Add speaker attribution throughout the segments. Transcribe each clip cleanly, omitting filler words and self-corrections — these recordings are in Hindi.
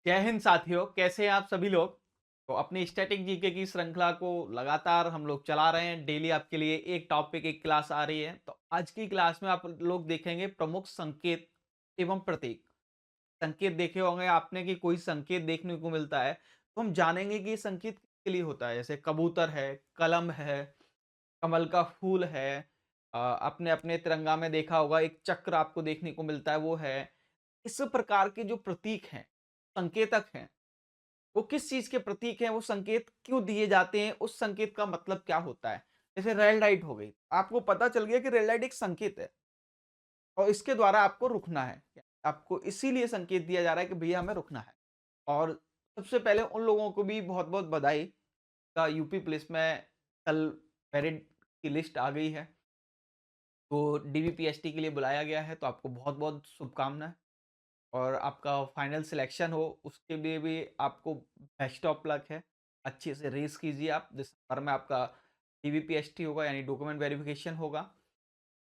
Speaker 1: जय हिंद साथियों, कैसे हैं आप सभी लोग। तो अपनी स्टैटिक जीके की श्रृंखला को लगातार हम लोग चला रहे हैं। डेली आपके लिए एक टॉपिक एक क्लास आ रही है। तो आज की क्लास में आप लोग देखेंगे प्रमुख संकेत एवं प्रतीक। संकेत देखे होंगे आपने कि कोई संकेत देखने को मिलता है तो हम जानेंगे कि ये संकेत किसके लिए होता है। जैसे कबूतर है, कलम है, कमल का फूल है। अपने अपने तिरंगा में देखा होगा एक चक्र आपको देखने को मिलता है, वो है। इस प्रकार के जो प्रतीक हैं, संकेतक हैं, वो किस चीज के प्रतीक हैं, वो संकेत क्यों दिए जाते हैं, उस संकेत का मतलब क्या होता है। जैसे रेड लाइट हो गई, आपको पता चल गया कि रेड लाइट एक संकेत है और इसके द्वारा आपको रुकना है। आपको इसीलिए संकेत दिया जा रहा है कि भैया हमें रुकना है। और सबसे पहले उन लोगों को भी बहुत बहुत बधाई का यूपी पुलिस में कल मेरिट की लिस्ट आ गई है। तो डीवीपीएसटी के लिए बुलाया गया है, तो आपको बहुत बहुत शुभकामनाएं। और आपका फाइनल सिलेक्शन हो उसके लिए भी आपको बेस्ट ऑफ लक है। अच्छे से रेस कीजिए। आप दिसंबर में आपका डीवीपीएसटी होगा, यानी डॉक्यूमेंट वेरिफिकेशन होगा।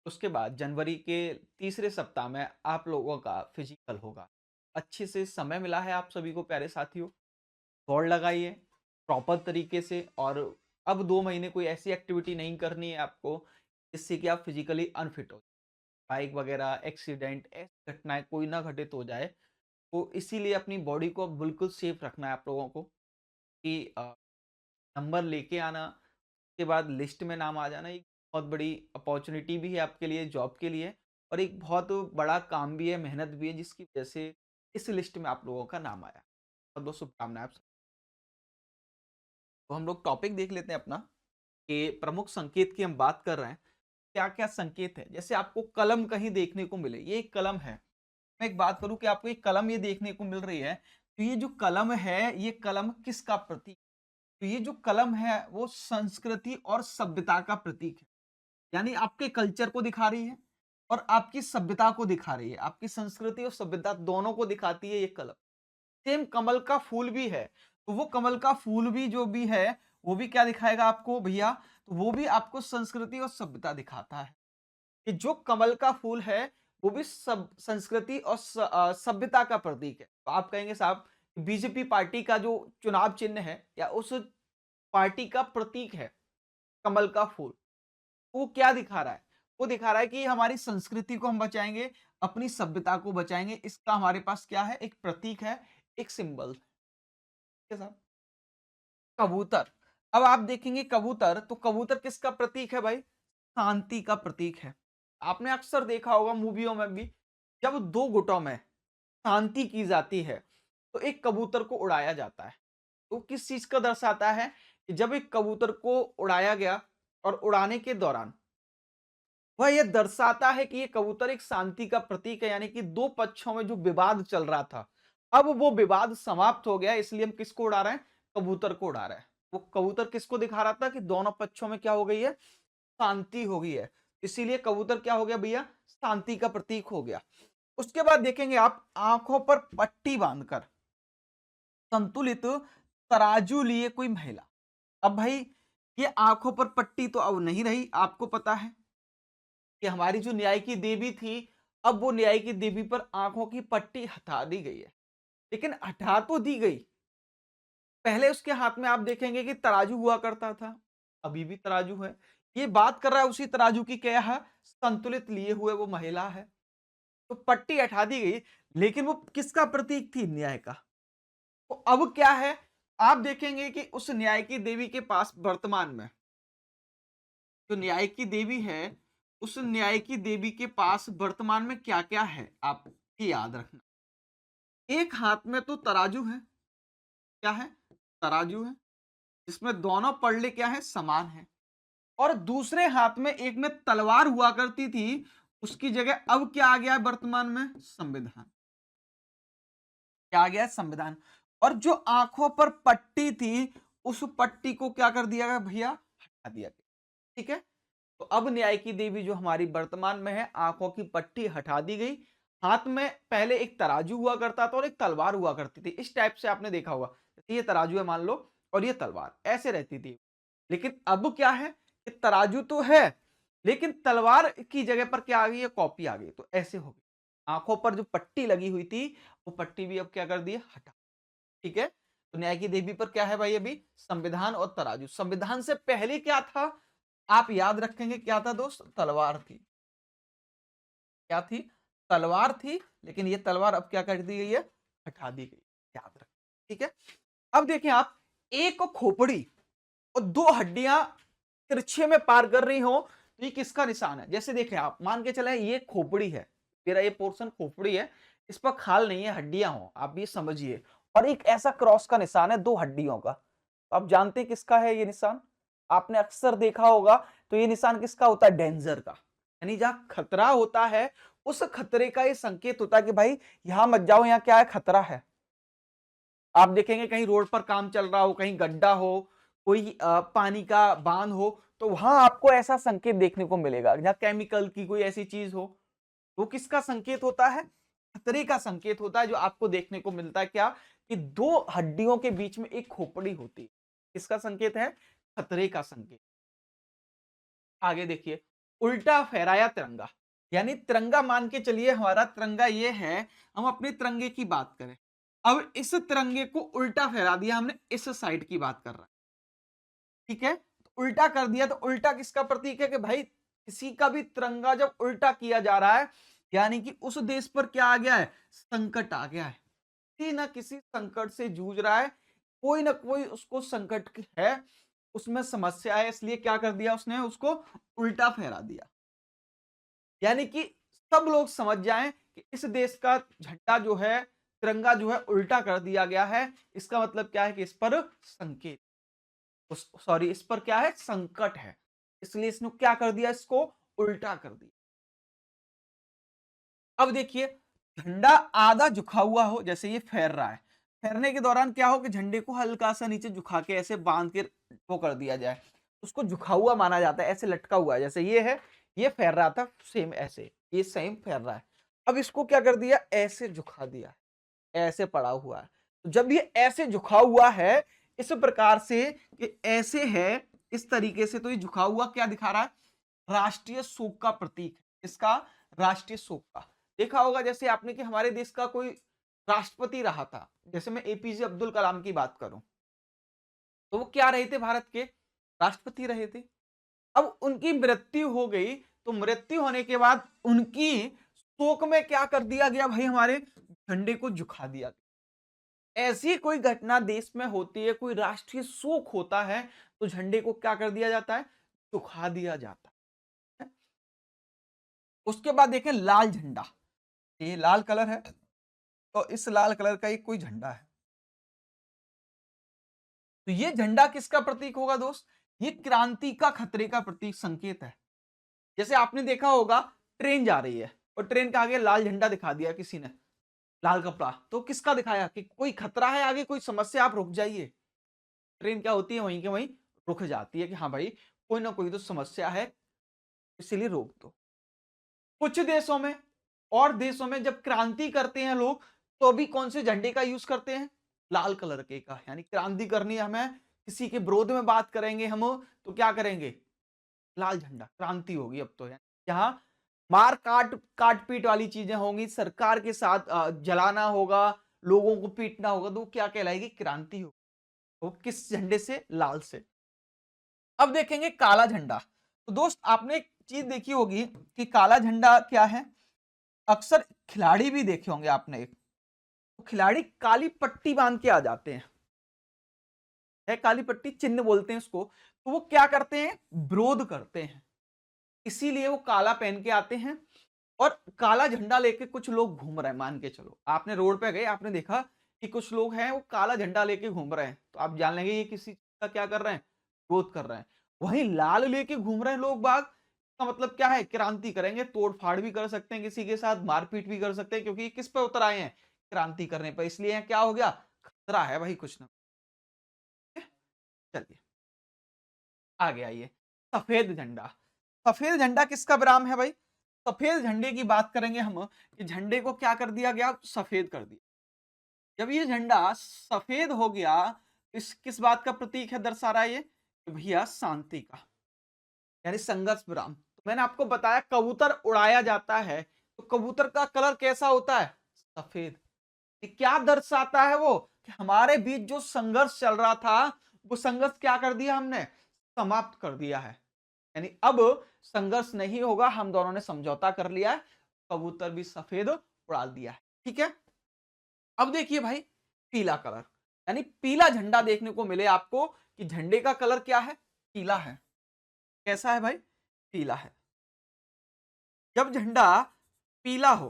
Speaker 1: उसके बाद जनवरी के तीसरे सप्ताह में आप लोगों का फिजिकल होगा। अच्छे से समय मिला है आप सभी को प्यारे साथियों। दौड़ लगाइए प्रॉपर तरीके से। और अब 2 महीने कोई ऐसी एक्टिविटी नहीं करनी है आपको जिससे कि आप फिजिकली अनफिट हो। बाइक वगैरह एक्सीडेंट ऐसी घटनाएं कोई ना घटित हो जाए। तो इसीलिए अपनी बॉडी को अब बिल्कुल सेफ रखना है आप लोगों को कि नंबर लेके आना, उसके बाद लिस्ट में नाम आ जाना एक बहुत बड़ी अपॉर्चुनिटी भी है आपके लिए, जॉब के लिए। और एक बहुत बड़ा काम भी है, मेहनत भी है, जिसकी वजह से इस लिस्ट में आप लोगों का नाम आया। बहुत बहुत शुभकामनाएं आप सब। तो हम लोग टॉपिक देख लेते हैं अपना कि प्रमुख संकेत की हम बात कर रहे हैं। क्या क्या संकेत है। जैसे आपको कलम कहीं देखने को मिले, ये एक कलम है। मैं एक बात करूं कि आपको एक कलम ये देखने को मिल रही है, तो ये जो कलम है, ये कलम किसका प्रतीक। तो ये जो कलम है वो संस्कृति और सभ्यता का प्रतीक है। यानी आपके कल्चर को दिखा रही है और आपकी सभ्यता को दिखा रही है। आपकी संस्कृति और सभ्यता दोनों को दिखाती है ये कलम। सेम कमल का फूल भी है, तो वो कमल का फूल भी जो भी है वो भी क्या दिखाएगा आपको भैया। तो वो भी आपको संस्कृति और सभ्यता दिखाता है कि जो कमल का फूल है वो भी सब संस्कृति और सभ्यता का प्रतीक है। तो आप कहेंगे साहब बीजेपी पार्टी का जो चुनाव चिन्ह है या उस पार्टी का प्रतीक है कमल का फूल, वो क्या दिखा रहा है। वो दिखा रहा है कि हमारी संस्कृति को हम बचाएंगे, अपनी सभ्यता को बचाएंगे। इसका हमारे पास क्या है, एक प्रतीक है, एक सिंबल है साहब। कबूतर। अब आप देखेंगे कबूतर, तो कबूतर किसका प्रतीक है भाई, शांति का प्रतीक है। आपने अक्सर देखा होगा मूवियों में भी, जब दो गुटों में शांति की जाती है तो एक कबूतर को उड़ाया जाता है। तो किस चीज का दर्शाता है कि जब एक कबूतर को उड़ाया गया और उड़ाने के दौरान वह यह दर्शाता है कि ये कबूतर एक शांति का प्रतीक है। यानी कि दो पक्षों में जो विवाद चल रहा था, अब वो विवाद समाप्त हो गया। इसलिए हम किसको उड़ा रहे हैं, कबूतर को उड़ा रहे हैं। वो कबूतर किसको दिखा रहा था कि दोनों पक्षों में क्या हो गई है, शांति हो गई है। इसीलिए कबूतर क्या हो गया भैया, शांति का प्रतीक हो गया। उसके बाद देखेंगे आप आंखों पर पट्टी बांधकर संतुलित तराजू लिए कोई महिला। अब भाई ये आंखों पर पट्टी तो अब नहीं रही। आपको पता है कि हमारी जो न्याय की देवी थी, अब वो न्याय की देवी पर आंखों की पट्टी हटा दी गई है। लेकिन हटा तो दी गई, पहले उसके हाथ में आप देखेंगे कि तराजू हुआ करता था, अभी भी तराजू है। ये बात कर रहा है उसी तराजू की, क्या है, संतुलित लिए हुए वो महिला है। तो पट्टी हटा दी गई, लेकिन वो किसका प्रतीक थी, न्याय का। तो अब क्या है, आप देखेंगे कि उस न्याय की देवी के पास वर्तमान में जो न्याय की देवी है, उस न्याय की देवी के पास वर्तमान में क्या क्या है, आप ये याद रखना। एक हाथ में तो तराजू है, क्या है, तराजू है, जिसमें दोनों पल्ले क्या है, समान है। और दूसरे हाथ में एक में तलवार हुआ करती थी, उसकी जगह अब क्या आ गया है वर्तमान में, संविधान। क्या आ गया है, संविधान। और जो आंखों पर पट्टी थी, उस पट्टी को क्या कर दिया गया भैया, हटा दिया गया। ठीक है। तो अब न्याय की देवी जो हमारी वर्तमान में है, आंखों की पट्टी हटा दी गई। हाथ में पहले एक तराजू हुआ करता था और एक तलवार हुआ करती थी। इस टाइप से आपने देखा होगा, ये तराजू है मान लो और ये तलवार, ऐसे रहती थी। लेकिन अब क्या है कि तराजू तो है, लेकिन तलवार की जगह पर क्या आ गई है, कॉपी आ गई। तो ऐसे हो गई, आंखों पर जो पट्टी लगी हुई थी वो पट्टी भी अब क्या कर दी है, हटा। ठीक है। तो न्याय की देवी पर क्या है भाई अभी? संविधान और तराजू। संविधान से पहले क्या था? आप याद रखेंगे क्या था दोस्त? तलवार थी। क्या थी? तलवार थी। लेकिन ये तलवार अब क्या कर दी गई है? हटा दी गई। याद रखें, ठीक है। अब देखें आप, एक खोपड़ी और दो हड्डियां तिरछे में पार कर रही हो, तो ये किसका निशान है? जैसे देखें आप, मान के चले ये खोपड़ी है, मेरा ये पोर्शन खोपड़ी है, इस पर खाल नहीं है, हड्डियां हो, आप ये समझिए, और एक ऐसा क्रॉस का निशान है दो हड्डियों का, तो आप जानते हैं किसका है ये निशान? आपने अक्सर देखा होगा, तो ये निशान किसका होता है? डेंजर का। यानी जहां खतरा होता है, उस खतरे का ये संकेत होता है कि भाई यहां मत जाओ, यहां क्या है? खतरा है। आप देखेंगे कहीं रोड पर काम चल रहा हो, कहीं गड्ढा हो, कोई पानी का बांध हो, तो वहां आपको ऐसा संकेत देखने को मिलेगा। जहां केमिकल की कोई ऐसी चीज हो, वो किसका संकेत होता है? खतरे का संकेत होता है, जो आपको देखने को मिलता है। क्या? कि दो हड्डियों के बीच में एक खोपड़ी होती है। किसका संकेत है? खतरे का संकेत। आगे देखिए, उल्टा फहराया तिरंगा। यानी तिरंगा मान के चलिए, हमारा तिरंगा ये है, हम अपने तिरंगे की बात करें, अब इस तिरंगे को उल्टा फहरा दिया हमने, इस साइड की बात कर रहा है, ठीक है। तो उल्टा कर दिया, तो उल्टा किसका प्रतीक है? कि भाई किसी का भी तिरंगा जब उल्टा किया जा रहा है, यानी कि उस देश पर क्या आ गया है? संकट आ गया है। किसी ना किसी संकट से जूझ रहा है, कोई ना कोई उसको संकट है, उसमें समस्या है, इसलिए क्या कर दिया उसने? उसको उल्टा फहरा दिया। यानी कि सब लोग समझ जाएं कि इस देश का झंडा जो है, तिरंगा जो है, उल्टा कर दिया गया है। इसका मतलब क्या है? कि इस पर संकेत, सॉरी, इस पर क्या है? संकट है, इसलिए इसने क्या कर दिया? इसको उल्टा कर दिया। अब देखिए, झंडा आधा झुका हुआ हो, जैसे ये फहर रहा है, फहरने के दौरान क्या हो कि झंडे को हल्का सा नीचे झुका के ऐसे बांध के वो कर दिया जाए, उसको झुका हुआ माना जाता है। ऐसे लटका हुआ है, जैसे ये है, ये फहर रहा था सेम ऐसे, ये सेम फहर रहा है। अब इसको क्या कर दिया? ऐसे झुका दिया, ऐसे पड़ा हुआ है। तो जब ये ऐसे झुका हुआ है, इस प्रकार से, कि ऐसे है इस तरीके से, तो ये झुका हुआ क्या दिखा रहा है? राष्ट्रीय शोक का प्रतीक है। इसका? राष्ट्रीय शोक का। देखा होगा जैसे आपने कि हमारे देश का कोई राष्ट्रपति रहा था, जैसे मैं एपीजे अब्दुल कलाम की बात करूं, तो वो क्या रहे थे? भारत के राष्ट्रपति रहे थे। अब उनकी मृत्यु हो गई, तो मृत्यु होने के बाद उनकी शोक में क्या कर दिया गया भाई? हमारे झंडे को झुका दिया गया। ऐसी कोई घटना देश में होती है, कोई राष्ट्रीय शोक होता है, तो झंडे को क्या कर दिया जाता है? झुका दिया जाता है। उसके बाद देखें लाल झंडा, ये लाल कलर है, तो इस लाल कलर का एक कोई झंडा है, तो ये झंडा किसका प्रतीक होगा दोस्त? ये क्रांति का, खतरे का प्रतीक, संकेत है। जैसे आपने देखा होगा, ट्रेन जा रही है और ट्रेन के आगे लाल झंडा दिखा दिया किसी ने, लाल कपड़ा, तो किसका दिखाया? कि कोई खतरा है आगे, कोई समस्या, आप रुक जाइए। ट्रेन क्या होती है? वहीं के वहीं रुक जाती है, कि हाँ भाई कोई ना कोई तो समस्या है, इसीलिए रोक दो। कुछ देशों में और देशों में जब क्रांति करते हैं लोग, तो अभी कौन से झंडे का यूज करते हैं? लाल कलर के का। यानी क्रांति करनी है हमें, किसी के विरोध में बात करेंगे हम, तो क्या करेंगे? लाल झंडा, क्रांति होगी अब तो। जहां मार काट काट पीट वाली चीजें होंगी, सरकार के साथ जलाना होगा, लोगों को पीटना होगा, तो वो क्या कहलाएगी? क्रांति होगी। वो किस झंडे से? लाल से। अब देखेंगे काला झंडा। तो दोस्त आपने एक चीज देखी होगी कि काला झंडा क्या है? अक्सर खिलाड़ी भी देखे होंगे आपने, एक तो खिलाड़ी काली पट्टी बांध के आ जाते हैं, है काली पट्टी, चिन्ह बोलते हैं उसको। तो वो क्या करते हैं? विरोध करते हैं, इसीलिए वो काला पहन के आते हैं, और काला झंडा लेके कुछ लोग घूम रहे हैं। मान के चलो आपने रोड पे गए, आपने देखा कि कुछ लोग हैं वो काला झंडा लेके घूम रहे हैं, तो आप जान लेंगे ये किसी का क्या कर रहे हैं? विरोध कर रहे हैं। वहीं लाल लेके घूम रहे हैं लोग बाग, का मतलब क्या है? क्रांति करेंगे, तोड़ फाड़ भी कर सकते हैं, किसी के साथ मारपीट भी कर सकते हैं, क्योंकि ये किस पे उतर आए हैं? क्रांति करने पर। इसलिए क्या हो गया? खतरा है भाई कुछ ना। चलिए आगे आइए, सफेद झंडा। सफेद झंडा किसका विराम है भाई? सफेद झंडे की बात करेंगे हम, कि झंडे को क्या कर दिया गया? सफेद कर दिया। जब ये झंडा सफेद हो गया, इस किस बात का प्रतीक है? दर्शा रहा है ये कि भैया शांति का, यानी संघर्ष विराम। तो मैंने आपको बताया कबूतर उड़ाया जाता है, तो कबूतर का कलर कैसा होता है? सफेद। ये क्या दर्शाता है वो? कि हमारे बीच जो संघर्ष चल रहा था वो संघर्ष क्या कर दिया हमने, समाप्त कर दिया है। यानी अब संघर्ष नहीं होगा, हम दोनों ने समझौता कर लिया है, कबूतर भी सफेद उड़ा दिया है। ठीक है, अब देखिए भाई पीला कलर, यानी पीला झंडा देखने को मिले आपको कि झंडे का कलर क्या है, पीला है। कैसा है भाई, पीला है। जब झंडा पीला हो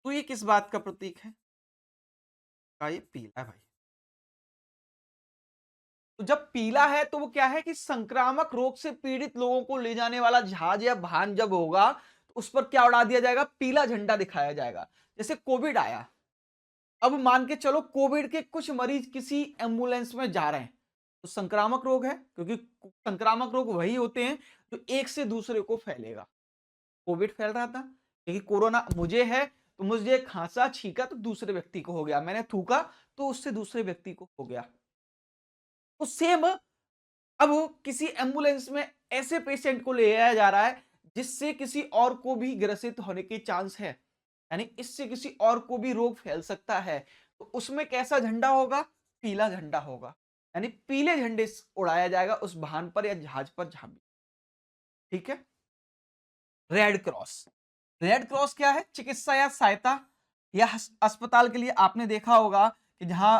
Speaker 1: तो ये किस बात का प्रतीक है, का ये पीला है भाई। तो जब पीला है तो वो क्या है कि संक्रामक रोग से पीड़ित लोगों को ले जाने वाला जहाज या वाहन जब होगा तो उस पर क्या उड़ा दिया जाएगा, पीला झंडा दिखाया जाएगा। जैसे कोविड आया, अब मान के चलो कोविड के कुछ मरीज किसी एम्बुलेंस में जा रहे हैं, तो संक्रामक रोग है, क्योंकि संक्रामक रोग वही होते हैं जो एक से दूसरे को फैलेगा। कोविड फैल रहा था क्योंकि कोरोना मुझे है, तो मुझे खांसा छींका तो दूसरे व्यक्ति को हो गया, मैंने थूका तो उससे दूसरे व्यक्ति को हो गया। तो सेम अब किसी एम्बुलेंस में ऐसे पेशेंट को ले आया जा रहा है जिससे किसी और को भी ग्रसित होने के चांस है, यानी इससे किसी और को भी रोग फैल सकता है। तो उसमें कैसा झंडा होगा, पीला झंडा होगा, यानी पीले झंडे से उड़ाया जाएगा उस वाहन पर या जहाज पर जहां भी। ठीक है, रेड क्रॉस, रेड क्रॉस क्या है, चिकित्सा या सहायता या अस्पताल के लिए आपने देखा होगा कि जहां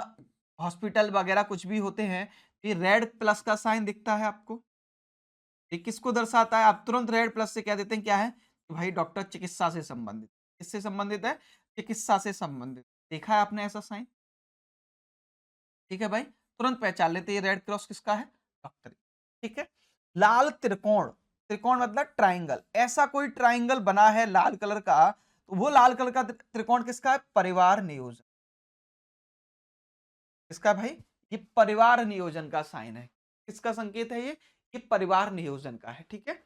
Speaker 1: हॉस्पिटल वगैरह कुछ भी होते हैं, ये रेड प्लस का साइन दिखता है आपको। ये किसको दर्शाता है, आप तुरंत रेड प्लस से कह देते हैं क्या है कि भाई डॉक्टर चिकित्सा से संबंधित, किससे संबंधित है, चिकित्सा से संबंधित। देखा है आपने ऐसा साइन, ठीक है भाई, तुरंत पहचान लेते हैं रेड क्रॉस किसका है, डॉक्टर। ठीक है, लाल त्रिकोण, त्रिकोण मतलब ट्राइंगल, ऐसा कोई ट्राइंगल बना है लाल कलर का, तो वो लाल कलर का त्रिकोण किसका है, परिवार नियोजन। किसका भाई, ये परिवार नियोजन का साइन है। किसका संकेत है ये परिवार नियोजन का है। ठीक है,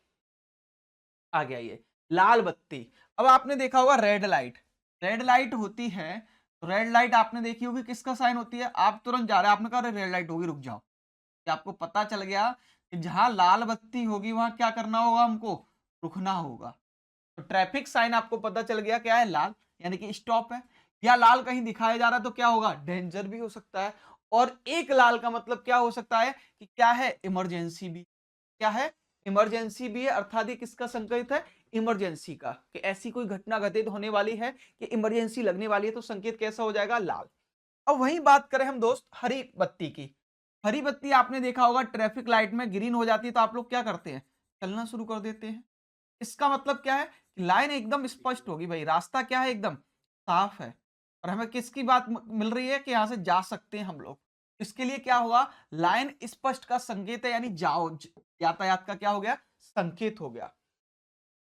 Speaker 1: आ गया ये लाल बत्ती। अब आपने देखा होगा रेड लाइट, रेड लाइट होती है, तो रेड लाइट आपने देखी होगी किसका साइन होती है, आप तुरंत जा रहे हैं, आपने कहा रेड लाइट होगी रुक जाओ, कि आपको पता चल गया कि जहां लाल बत्ती होगी वहां क्या करना होगा, हमको रुकना होगा। तो ट्रैफिक साइन आपको पता चल गया क्या है, लाल, यानी कि स्टॉप है। या लाल कहीं दिखाया जा रहा है तो क्या होगा, डेंजर भी हो सकता है। और एक लाल का मतलब क्या हो सकता है कि क्या है, इमरजेंसी भी, क्या है, इमरजेंसी भी है, अर्थात ये किसका संकेत है, इमरजेंसी का, कि ऐसी कोई घटना घटित होने वाली है कि इमरजेंसी लगने वाली है, तो संकेत कैसा हो जाएगा, लाल। अब वही बात करें हम दोस्त हरी बत्ती की, हरी बत्ती आपने देखा होगा ट्रैफिक लाइट में ग्रीन हो जाती है तो आप लोग क्या करते हैं, चलना शुरू कर देते हैं। इसका मतलब क्या है कि लाइन एकदम स्पष्ट होगी भाई, रास्ता क्या है, एकदम साफ है, और हमें किसकी बात मिल रही है कि यहां से जा सकते हैं हम लोग। इसके लिए क्या होगा, लाइन स्पष्ट का संकेत है, यानी जाओ, यातायात का क्या हो गया, संकेत हो गया।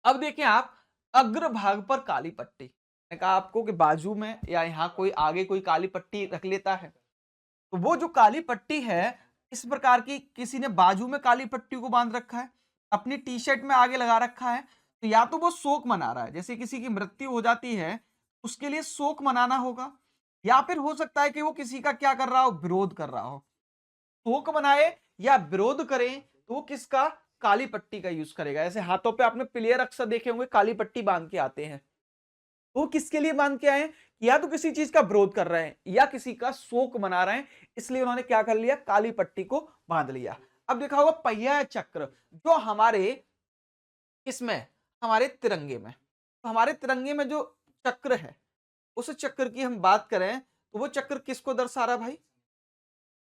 Speaker 1: अब देखें आप अग्रभाग पर काली पट्टी, मैंने कहा आपको कि बाजू में या यहाँ कोई आगे कोई काली पट्टी रख लेता है, तो वो जो काली पट्टी है, इस प्रकार की किसी ने बाजू में काली पट्टी को बांध रखा है, अपनी टी शर्ट में आगे लगा रखा है, तो या तो वो शोक मना रहा है, जैसे किसी की मृत्यु हो जाती है उसके लिए शोक मनाना होगा, या फिर हो सकता है कि वो किसी का क्या कर रहा हो, विरोध कर रहा हो। शोक मनाए या विरोध करें तो वो किसका, काली पट्टी का यूज करेगा। ऐसे हाथों पे आपने प्लेयर अक्सर देखे होंगे काली पट्टी बांध के आते हैं, वो किसके लिए बांध के आए हैं, या तो किसी चीज का विरोध कर रहे हैं या किसी का शोक मना रहे हैं, इसलिए उन्होंने क्या कर लिया, काली पट्टी को बांध लिया। अब देखा होगा पहिया चक्र, जो हमारे इसमें, हमारे तिरंगे में, तो हमारे तिरंगे में जो चक्र है, उस चक्र की हम बात करें तो वो चक्र किसको दर्शा रहा है भाई,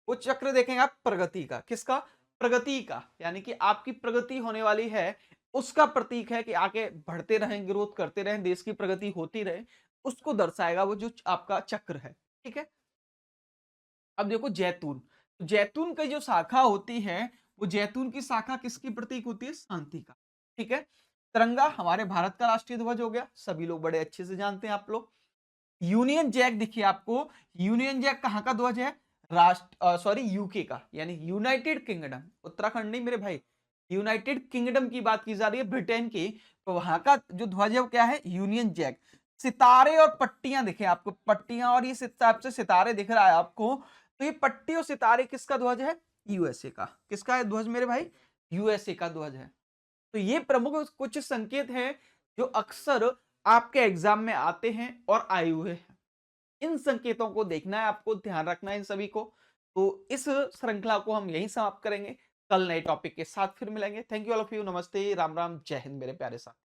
Speaker 1: वो चक्र देखेंगे आप प्रगति का, किसका, प्रगति का, यानी कि आपकी प्रगति होने वाली है उसका प्रतीक है कि आगे बढ़ते रहें, ग्रोथ करते रहें, देश की प्रगति होती रहे, उसको दर्शाएगा वो जो आपका चक्र है। ठीक है, अब देखो जैतून, तो जैतून की जो शाखा होती है, वो जैतून की शाखा किसकी प्रतीक होती है, शांति का। ठीक है, तिरंगा हमारे भारत का राष्ट्रीय ध्वज हो गया, सभी लोग बड़े अच्छे से जानते हैं आप लोग। यूनियन जैक दिखिए आपको, यूनियन जैक कहां का ध्वज है, राष्ट्र सॉरी यूके का, यानी यूनाइटेड किंगडम, उत्तराखंड नहीं मेरे भाई, यूनाइटेड किंगडम की बात की जा रही है, ब्रिटेन की, तो वहां का जो ध्वज है वो क्या है, यूनियन जैक। सितारे और पट्टियां दिखे आपको, पट्टियां और ये से सितारे दिख रहा है आपको, तो ये पट्टी और सितारे किसका ध्वज है, यूएसए का। किसका है ध्वज मेरे भाई, यूएसए का ध्वज है। तो ये प्रमुख कुछ संकेत हैं जो अक्सर आपके एग्जाम में आते हैं और आए हुए हैं। इन संकेतों को देखना है, आपको ध्यान रखना है इन सभी को। तो इस श्रृंखला को हम यहीं समाप्त करेंगे। कल नए टॉपिक के साथ फिर मिलेंगे। Thank you all of you. नमस्ते, राम राम, जय हिंद मेरे प्यारे साथ।